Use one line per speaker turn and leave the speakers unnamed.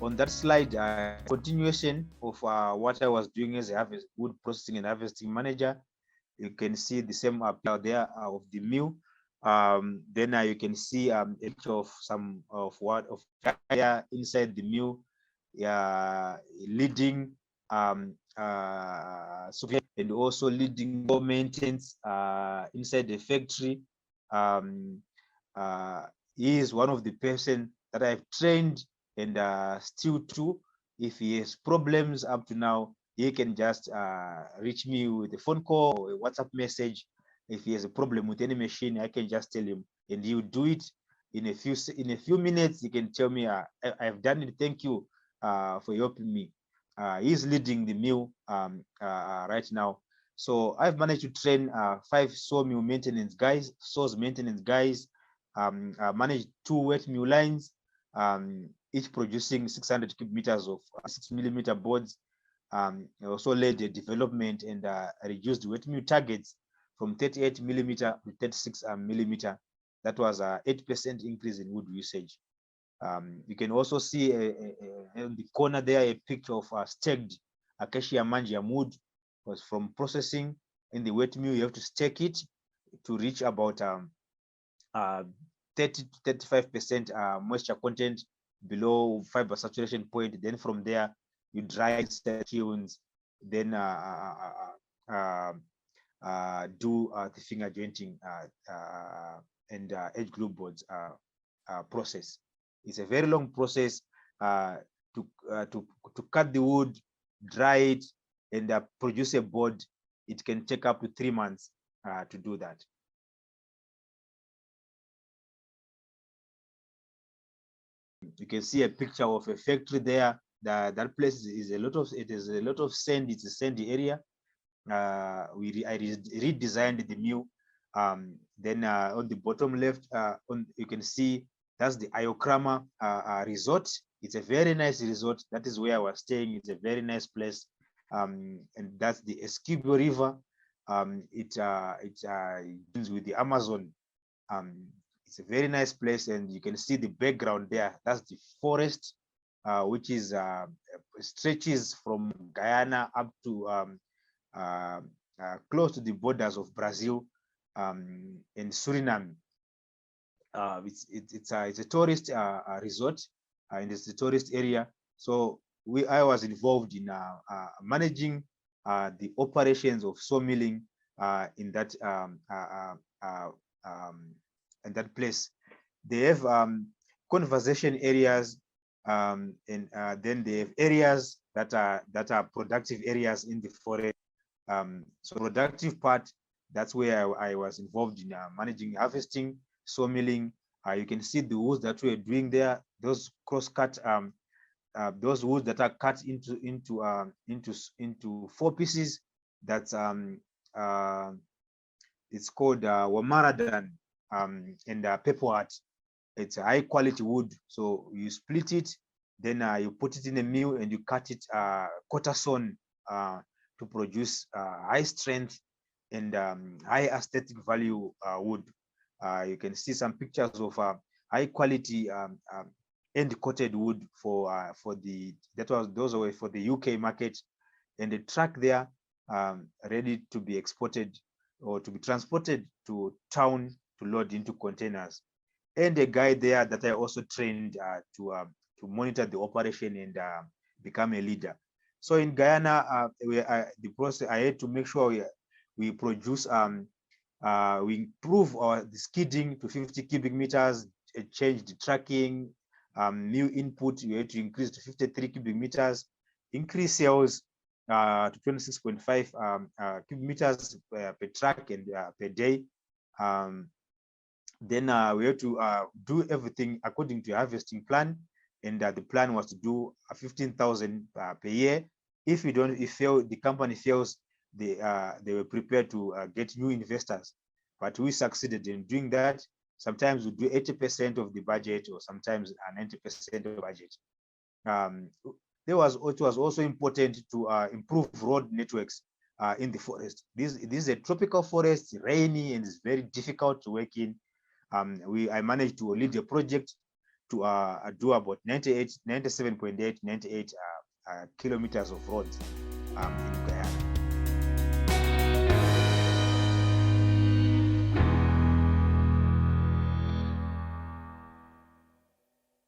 On that slide, continuation of what I was doing as a wood processing and harvesting manager. You can see the same up there of the mill. Then you can see a picture of some of there inside the mill, leading and also leading maintenance inside the factory. He is one of the person that I've trained and still too. If he has problems up to now, he can just reach me with a phone call or a WhatsApp message. If he has a problem with any machine, I can just tell him, and he'll do it in a few minutes. He can tell me, I've done it. Thank you for helping me. He's leading the mill right now. So I've managed to train 5 sawmill maintenance guys, saws maintenance guys, managed 2 wet mill lines, each producing 600 cubic meters of 6mm boards. Also led the development and reduced wet mill targets from 38mm to 36mm. That was a 8% increase in wood usage. You can also see in the corner there a picture of staked acacia mangium wood. Was from processing in the wet mill, you have to stake it to reach about 30 to 35% moisture content below fiber saturation point. Then from there, you dry it, kilns, then do the finger jointing and edge glue boards process. It's a very long process to cut the wood, dry it, and produce a board. It can take up to 3 months to do that. You can see a picture of a factory there. That place is a lot of sand. It's a sandy area. I redesigned the mill. Then on the bottom left, you can see that's the Iokrama resort. It's a very nice resort. That is where I was staying. It's a very nice place. And that's the Esquibo River. It ends with the Amazon. It's a very nice place, and you can see the background there. That's the forest, which is stretches from Guyana up to close to the borders of Brazil and Suriname. It's a tourist resort, and it's a tourist area. So I was involved in managing the operations of sawmilling in that place. They have conservation areas, and then they have areas that are productive areas in the forest. So productive part, that's where I was involved in managing harvesting, sawmilling. You can see the woods that we're doing there. Those cross-cut, those woods that are cut into 4 pieces. That's it's called Wamaradan and pepperheart. It's a high quality wood. So you split it, then you put it in a mill and you cut it quarter sawn to produce high strength and high aesthetic value wood. You can see some pictures of high quality end coated wood for those were for the UK market, and the truck there ready to be exported or to be transported to town to load into containers. And a guy there that I also trained to monitor the operation and become a leader. So in Guyana, the process I had to make sure we produce we improve the skidding to 50 cubic meters, change the tracking, new input we had to increase to 53 cubic meters, increase sales to 26.5 cubic meters per truck and per day. Then we have to do everything according to a harvesting plan, and the plan was to do 15,000 per year. If the company fails, they were prepared to get new investors. But we succeeded in doing that. Sometimes we do 80% of the budget, or sometimes 90% of the budget. It was also important to improve road networks in the forest. This is a tropical forest, rainy, and it's very difficult to work in. I managed to lead a project to do about 97.8, 98 kilometers of roads in Guyana.